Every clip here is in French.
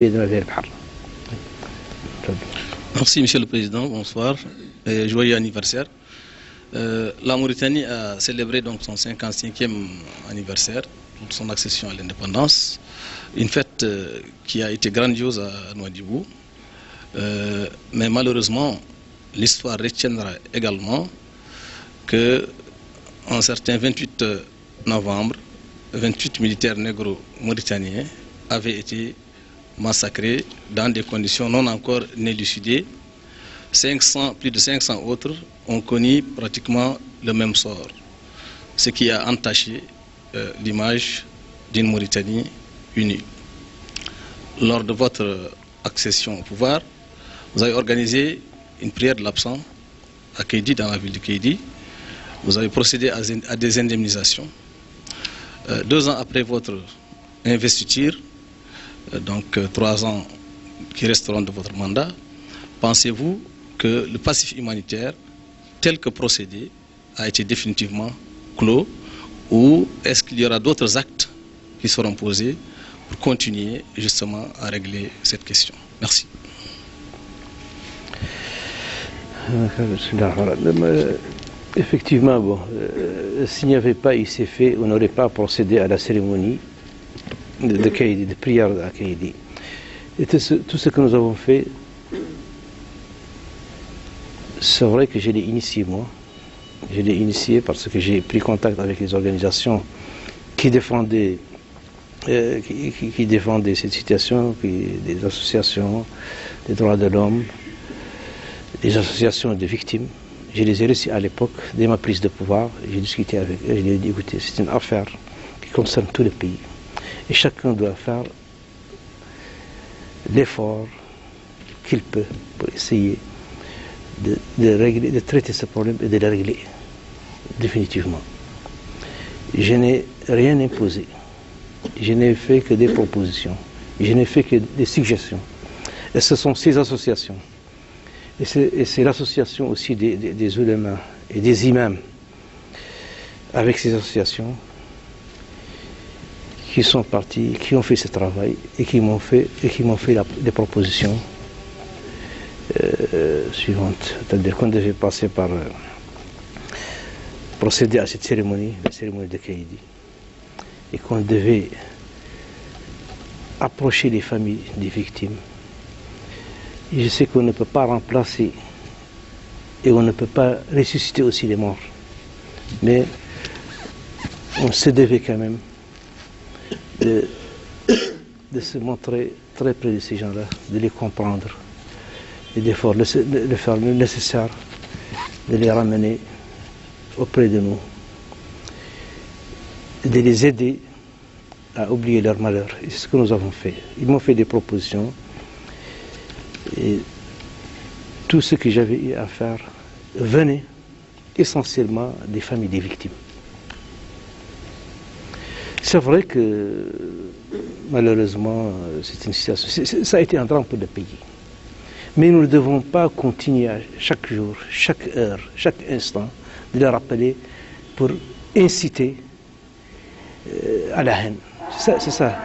Merci Monsieur le Président, bonsoir et joyeux anniversaire. La Mauritanie a célébré donc son 55e anniversaire de son accession à l'indépendance, une fête qui a été grandiose à Nouadhibou, mais malheureusement l'histoire retiendra également que un certain 28 novembre, 28 militaires négro-mauritaniens avaient été massacrés dans des conditions non encore élucidées. Plus de 500 autres ont connu pratiquement le même sort, ce qui a entaché l'image d'une Mauritanie unie. Lors de votre accession au pouvoir, vous avez organisé une prière de l'absent à Kédi, dans la ville de Kédi. Vous avez procédé à des indemnisations. 2 ans après votre investiture, donc 3 ans qui resteront de votre mandat, pensez-vous que le passif humanitaire, tel que procédé, a été définitivement clos, ou est-ce qu'il y aura d'autres actes qui seront posés pour continuer justement à régler cette question? Merci. Effectivement, bon, s'il n'y avait pas eu ces faits, on n'aurait pas procédé à la cérémonie de Kédi, de prière à Kédi. Et tout ce que nous avons fait, c'est vrai que je l'ai initié moi. Je l'ai initié parce que j'ai pris contact avec les organisations qui défendaient, cette situation, des associations des droits de l'homme, des associations de victimes. Je les ai reçus à l'époque, dès ma prise de pouvoir. J'ai discuté avec eux, je leur ai dit, écoutez, c'est une affaire qui concerne tout le pays. Et chacun doit faire l'effort qu'il peut pour essayer de traiter ce problème et de le régler définitivement. Je n'ai rien imposé. Je n'ai fait que des propositions. Je n'ai fait que des suggestions. Et ce sont ces associations. Et c'est l'association aussi des oulémas et des imams avec ces associations qui sont partis, qui ont fait ce travail et qui m'ont fait des propositions suivantes. C'est-à-dire qu'on devait passer par procéder à cette cérémonie, la cérémonie de Kédi, et qu'on devait approcher les familles des victimes. Et je sais qu'on ne peut pas remplacer et on ne peut pas ressusciter aussi les morts, mais on se devait quand même de se montrer très près de ces gens-là, de les comprendre et de faire le nécessaire, de les ramener auprès de nous, de les aider à oublier leur malheur. Et c'est ce que nous avons fait. Ils m'ont fait des propositions et tout ce que j'avais eu à faire venait essentiellement des familles des victimes. C'est vrai que malheureusement c'est une situation, ça a été un drame pour le pays. Mais nous ne devons pas continuer chaque jour, chaque heure, chaque instant de le rappeler pour inciter à la haine. C'est ça.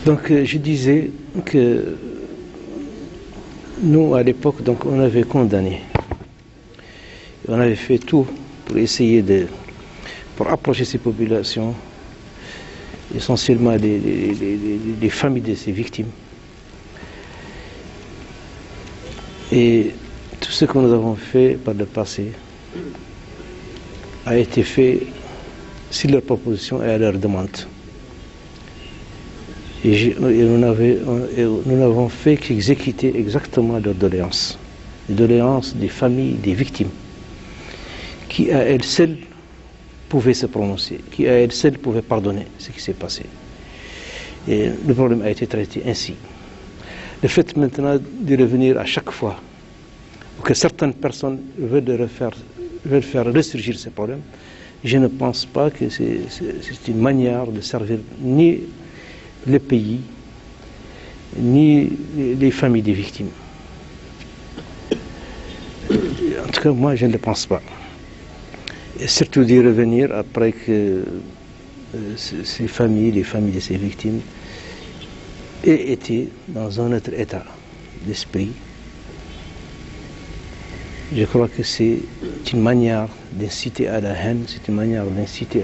Donc je disais que nous, à l'époque, donc, on avait condamné. On avait fait tout pour essayer pour approcher ces populations, essentiellement les familles de ces victimes. Et tout ce que nous avons fait par le passé a été fait sur leur proposition et à leur demande. Et nous n'avons fait qu'exécuter exactement leurs doléances. Les doléances des familles, des victimes, qui à elles seules pouvaient se prononcer, qui à elles seules pouvaient pardonner ce qui s'est passé. Et le problème a été traité ainsi. Le fait maintenant de revenir à chaque fois, ou que certaines personnes veulent faire ressurgir ces problèmes, je ne pense pas que c'est une manière de servir ni le pays, ni les familles des victimes. En tout cas, moi, je ne le pense pas. Et surtout d'y revenir après que ces familles, les familles de ces victimes, aient été dans un autre état d'esprit. Je crois que c'est une manière d'inciter à la haine, c'est une manière d'inciter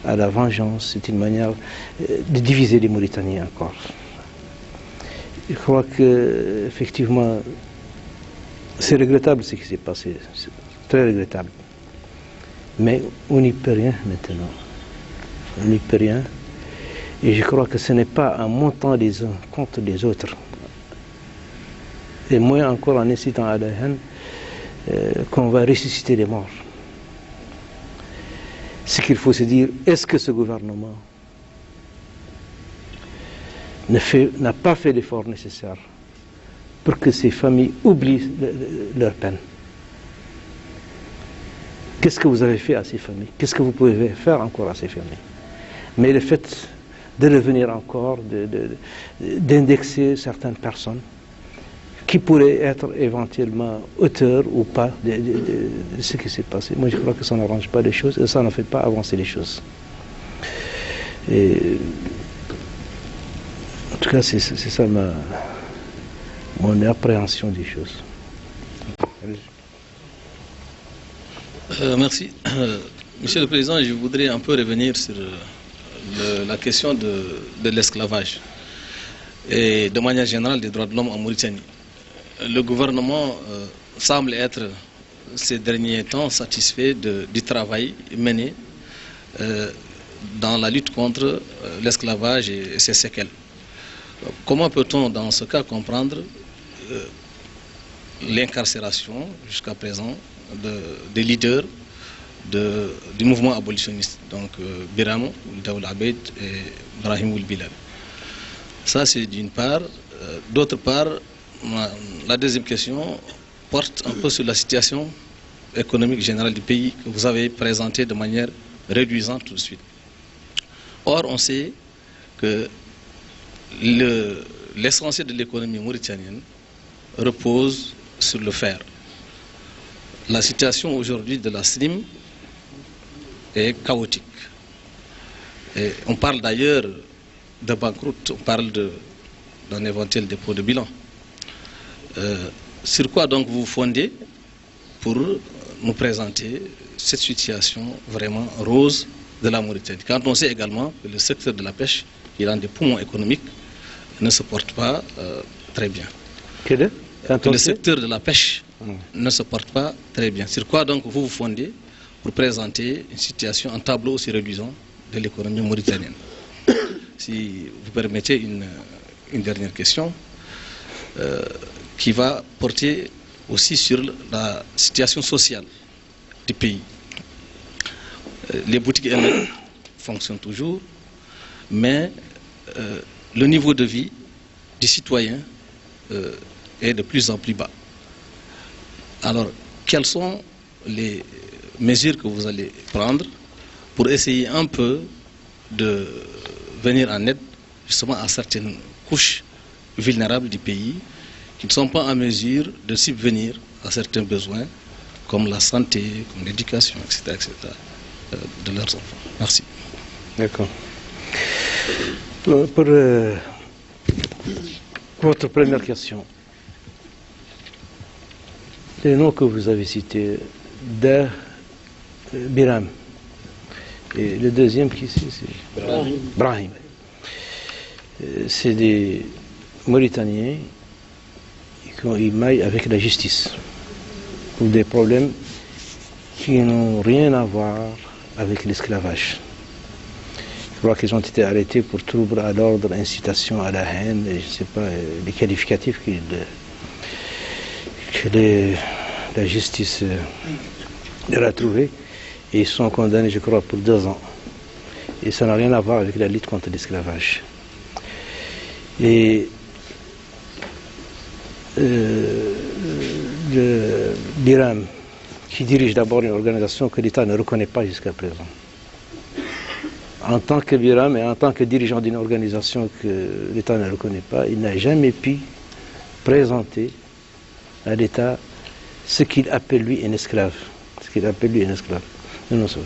à la vengeance, c'est une manière de diviser les Mauritaniens encore. Je crois que effectivement, c'est regrettable ce qui s'est passé, c'est très regrettable. Mais on n'y peut rien maintenant. On n'y peut rien. Et je crois que ce n'est pas en montant les uns contre les autres, et moins encore en incitant à la haine, qu'on va ressusciter les morts. Ce qu'il faut se dire, est-ce que ce gouvernement n'a pas fait l'effort nécessaire pour que ces familles oublient leur peine? Qu'est-ce que vous avez fait à ces familles? Qu'est-ce que vous pouvez faire encore à ces familles? Mais le fait de revenir encore, d'indexer certaines personnes qui pourraient être éventuellement auteurs ou pas de ce qui s'est passé, moi je crois que ça n'arrange pas les choses et ça ne fait pas avancer les choses. Et, en tout cas, c'est ça mon appréhension des choses. Merci. Monsieur le Président, je voudrais un peu revenir sur la question de l'esclavage et de manière générale des droits de l'homme en Mauritanie. Le gouvernement semble être ces derniers temps satisfait du travail mené dans la lutte contre l'esclavage et ses séquelles. Comment peut-on dans ce cas comprendre l'incarcération jusqu'à présent des leaders du mouvement abolitionniste, donc Biram Ould Abeid et Brahim Ould Bilal? Ça, c'est d'une part. D'autre part, la deuxième question porte un peu sur la situation économique générale du pays que vous avez présentée de manière réduisante tout de suite. Or, on sait que l'essentiel de l'économie mauritanienne repose sur le fer. La situation aujourd'hui de la SLIM est chaotique. Et on parle d'ailleurs de banqueroute, on parle d'un éventuel dépôt de bilan. Sur quoi donc vous vous fondez pour nous présenter cette situation vraiment rose de la Mauritanie, quand on sait également que le secteur de la pêche, qui est l'un des poumons économiques, ne se porte pas très bien. Le secteur de la pêche ne se porte pas très bien. Sur quoi donc vous vous fondez pour présenter une situation, un tableau aussi réduisant de l'économie mauritanienne? Si vous permettez une dernière question qui va porter aussi sur la situation sociale du pays. Les boutiques elles fonctionnent toujours, mais le niveau de vie des citoyens est de plus en plus bas. Alors, quelles sont les mesures que vous allez prendre pour essayer un peu de venir en aide justement à certaines couches vulnérables du pays qui ne sont pas en mesure de subvenir à certains besoins comme la santé, comme l'éducation, etc., de leurs enfants? Merci. D'accord. Votre première question. Les noms que vous avez cités, Dar, Biram, et le deuxième qui c'est Brahim. C'est des Mauritaniens qui ont eu maille avec la justice pour des problèmes qui n'ont rien à voir avec l'esclavage. Je crois qu'ils ont été arrêtés pour trouble à l'ordre, incitation à la haine, et je ne sais pas les qualificatifs que la justice leur a trouvés, et ils sont condamnés, je crois, pour 2 ans. Et ça n'a rien à voir avec la lutte contre l'esclavage. Et le Biram, qui dirige d'abord une organisation que l'État ne reconnaît pas jusqu'à présent. En tant que Biram et en tant que dirigeant d'une organisation que l'État ne reconnaît pas, il n'a jamais pu présenter à l'État ce qu'il appelle lui un esclave. Ce qu'il appelle lui un esclave. Non, ça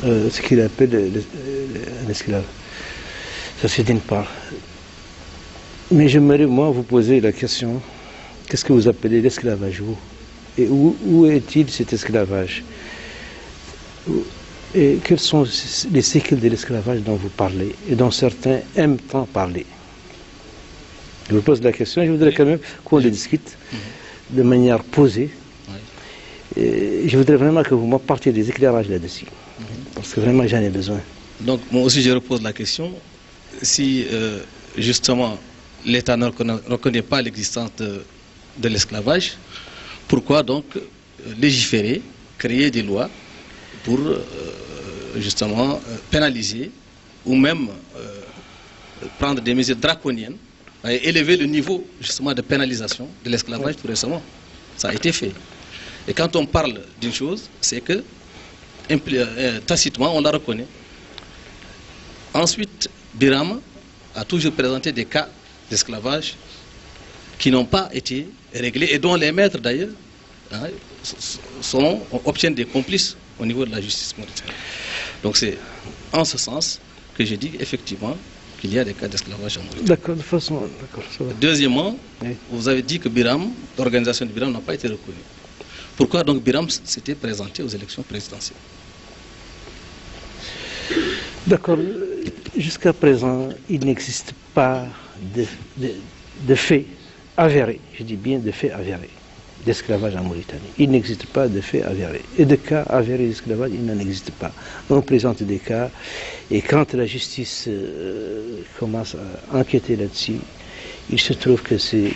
va. Ce qu'il appelle un esclave. Ça c'est d'une part. Mais j'aimerais moi vous poser la question, qu'est-ce que vous appelez l'esclavage vous? Et où est-il cet esclavage? Et quelles sont les séquelles de l'esclavage dont vous parlez et dont certains aiment tant parler? Je vous pose la question et je voudrais quand même qu'on le discute de manière posée. Et je voudrais vraiment que vous m'apportiez des éclairages là-dessus, parce que vraiment j'en ai besoin. Donc moi aussi je repose la question, si justement l'État ne reconnaît pas l'existence de l'esclavage, pourquoi donc légiférer, créer des lois pour justement pénaliser ou même prendre des mesures draconiennes et élever le niveau justement de pénalisation de l'esclavage tout récemment? Ça a été fait. Et quand on parle d'une chose, c'est que tacitement on la reconnaît. Ensuite, Biram a toujours présenté des cas d'esclavage qui n'ont pas été réglés et dont les maîtres d'ailleurs obtiennent des complices au niveau de la justice mauritanienne. Donc c'est en ce sens que je dis effectivement qu'il y a des cas d'esclavage en Mauritanie. D'accord, de façon... D'accord, ça va. Deuxièmement, Oui. vous avez dit que Biram, l'organisation de Biram n'a pas été reconnue. Pourquoi donc Biram s'était présenté aux élections présidentielles? D'accord. Jusqu'à présent, il n'existe pas de fait avéré, je dis bien de fait avéré, d'esclavage en Mauritanie. Il n'existe pas de fait avéré. Et de cas avérés d'esclavage, il n'en existe pas. On présente des cas, et quand la justice commence à enquêter là-dessus, il se trouve que c'est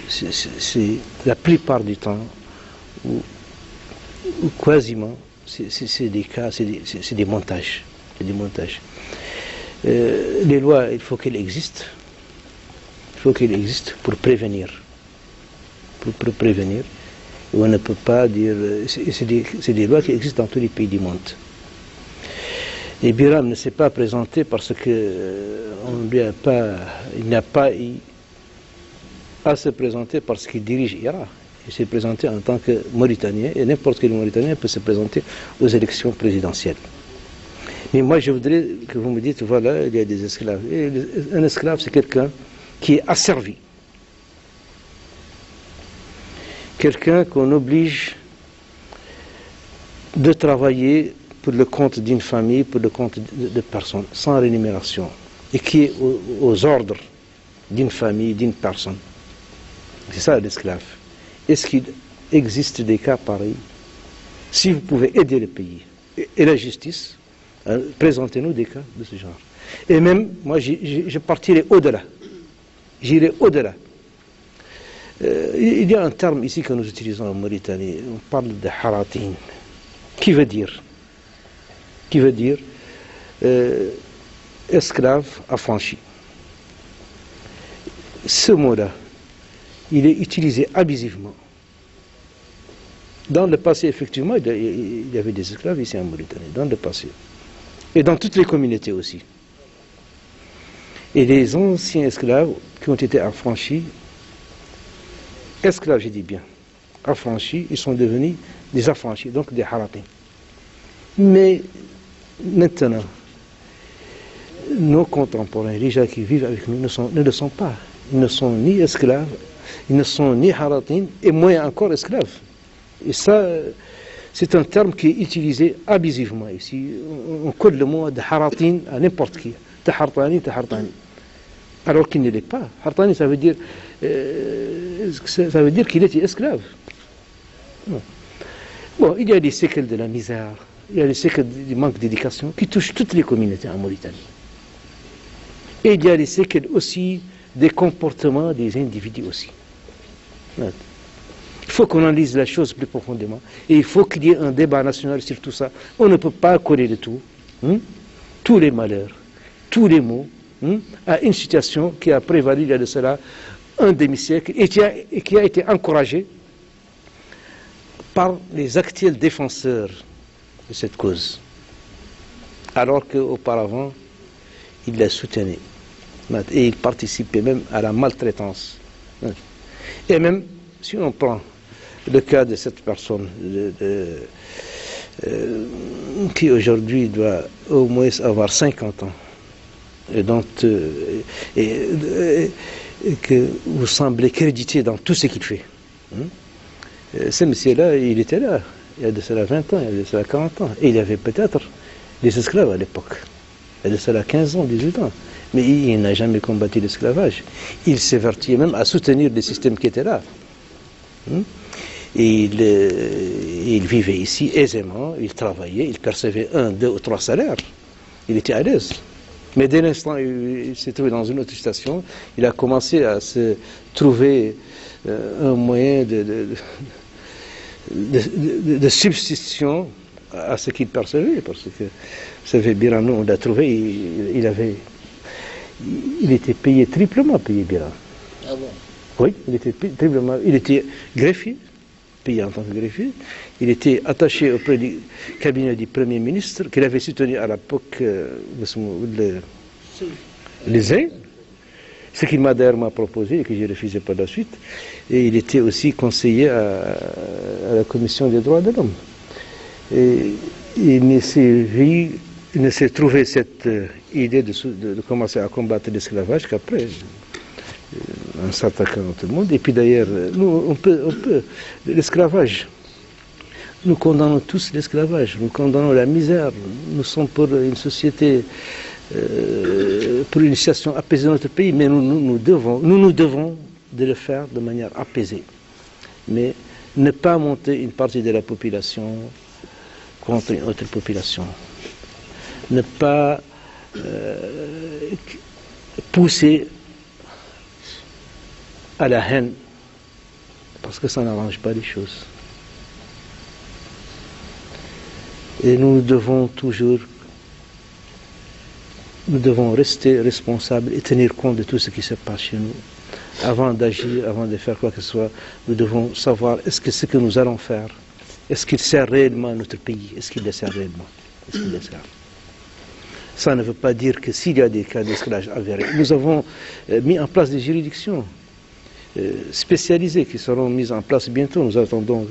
la plupart du temps, ou quasiment, c'est des cas, c'est des montages. C'est des montages. Les lois, il faut qu'elles existent. Il faut qu'elles existent pour prévenir. Pour prévenir. Et on ne peut pas dire... C'est des lois qui existent dans tous les pays du monde. Et Biram ne s'est pas présenté parce que il n'a pas eu à se présenter parce qu'il dirige Irak. Il s'est présenté en tant que Mauritanien, et n'importe quel Mauritanien peut se présenter aux élections présidentielles. Mais moi, je voudrais que vous me dites, voilà, il y a des esclaves. Et un esclave, c'est quelqu'un qui est asservi. Quelqu'un qu'on oblige de travailler pour le compte d'une famille, pour le compte de personnes, sans rémunération, et qui est aux ordres d'une famille, d'une personne. C'est ça l'esclave. Est-ce qu'il existe des cas pareils? Si vous pouvez aider le pays et la justice, présentez-nous des cas de ce genre. Et même, moi, je partirai au-delà. J'irai au-delà. Il y a un terme ici que nous utilisons en Mauritanie. On parle de haratin. Qui veut dire esclave affranchi. Ce mot-là, il est utilisé abusivement. Dans le passé, effectivement, il y avait des esclaves ici en Mauritanie, dans le passé. Et dans toutes les communautés aussi. Et les anciens esclaves qui ont été affranchis, esclaves, je dis bien, affranchis, ils sont devenus des affranchis, donc des haratin. Mais maintenant, nos contemporains, les gens qui vivent avec nous, ne le sont pas. Ils ne sont ni esclaves, ils ne sont ni haratines, et moins encore esclaves. Et ça, c'est un terme qui est utilisé abusivement ici. On colle le mot de haratine à n'importe qui. Tahartani, tahartani. Alors qu'il ne l'est pas. Hartani, ça veut dire qu'il était esclave. Bon, il y a des séquelles de la misère, il y a des séquelles du manque d'éducation qui touchent toutes les communautés en Mauritanie. Et il y a des séquelles aussi des comportements des individus aussi. Il faut qu'on analyse la chose plus profondément. Et il faut qu'il y ait un débat national sur tout ça. On ne peut pas coller de tout. Tous les malheurs, tous les maux, à une situation qui a prévalu il y a de cela un demi-siècle et qui a été encouragée par les actuels défenseurs de cette cause. Alors qu'auparavant, ils la soutenaient. Et ils participaient même à la maltraitance. Et même, si on prend le cas de cette personne qui aujourd'hui doit au moins avoir 50 ans, et dont que vous semblez créditer dans tout ce qu'il fait. Ce monsieur-là, il était là, il y a de cela 20 ans, il y a de cela 40 ans, et il y avait peut-être des esclaves à l'époque. Il y a de cela 15 ans, 18 ans. Mais il n'a jamais combattu l'esclavage. Il s'évertuait même à soutenir le système qui était là. Et il vivait ici aisément, il travaillait, il percevait 1, 2 ou 3 salaires. Il était à l'aise. Mais dès l'instant où il s'est trouvé dans une autre station, il a commencé à se trouver un moyen de substitution à ce qu'il percevait. Parce que, vous savez, Birano, on l'a trouvé, il était payé, triplement payé, Biran. Ah bon? Oui, il était triplement. Il était greffier, payé en tant que greffier. Il était attaché auprès du cabinet du Premier ministre, qu'il avait soutenu à l'époque les aides, ce qu'il m'a d'ailleurs proposé et que j'ai refusé par la suite. Et il était aussi conseiller à la Commission des droits de l'homme. Et il ne s'est trouvé cette idée de commencer à combattre l'esclavage qu'après, en s'attaquant à tout le monde. Et puis d'ailleurs, nous, on peut l'esclavage. Nous condamnons tous l'esclavage, nous condamnons la misère. Nous sommes pour une société, pour une situation apaisée dans notre pays, mais nous nous devons de le faire de manière apaisée. Mais ne pas monter une partie de la population contre une autre population. Ne pas pousser à la haine, parce que ça n'arrange pas les choses. Et nous devons rester responsables et tenir compte de tout ce qui se passe chez nous. Avant d'agir, avant de faire quoi que ce soit, nous devons savoir est-ce que ce que nous allons faire, est-ce qu'il sert réellement notre pays, est-ce qu'il le sert réellement, est-ce qu'il le sert. Ça ne veut pas dire que s'il y a des cas d'esclavage avérés, nous avons mis en place des juridictions spécialisées qui seront mises en place bientôt. Nous attendons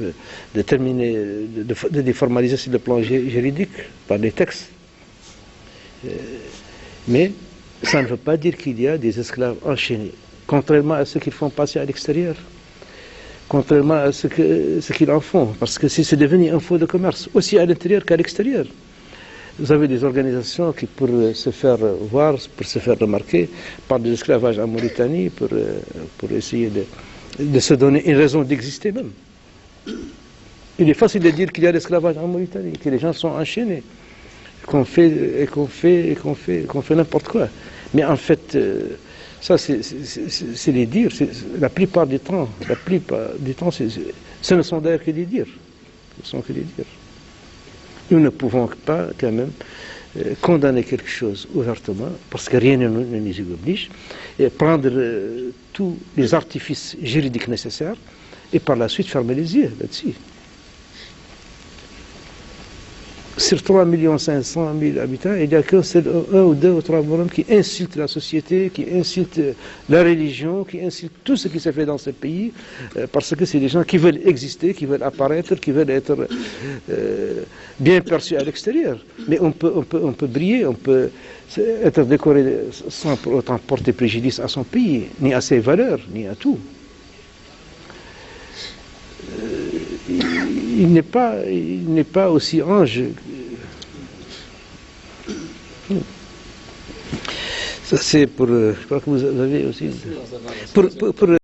de terminer, de les formaliser sur le plan juridique par des textes. Mais ça ne veut pas dire qu'il y a des esclaves enchaînés, contrairement à ce qu'ils font passer à l'extérieur, contrairement à ce qu'ils en font, parce que c'est devenu un faux de commerce, aussi à l'intérieur qu'à l'extérieur. Vous avez des organisations qui, pour se faire voir, pour se faire remarquer, parlent de l'esclavage en Mauritanie, pour essayer de se donner une raison d'exister même. Il est facile de dire qu'il y a l'esclavage en Mauritanie, que les gens sont enchaînés, qu'on fait n'importe quoi. Mais en fait, ça c'est les dires. La plupart du temps, ce ne sont d'ailleurs que des dires. Ce ne sont que des dires. Nous ne pouvons pas quand même condamner quelque chose ouvertement, parce que rien ne nous y oblige, et prendre tous les artifices juridiques nécessaires, et par la suite fermer les yeux là-dessus. Sur 3 500 000 habitants, il n'y a qu'un seul, 1 ou 2 ou 3 bonhommes qui insultent la société, qui insultent la religion, qui insultent tout ce qui se fait dans ce pays, parce que c'est des gens qui veulent exister, qui veulent apparaître, qui veulent être bien perçu à l'extérieur. Mais on peut briller, on peut être décoré sans pour autant porter préjudice à son pays, ni à ses valeurs, ni à tout. Il n'est pas aussi ange. Ça c'est pour, je crois que vous avez aussi. Pour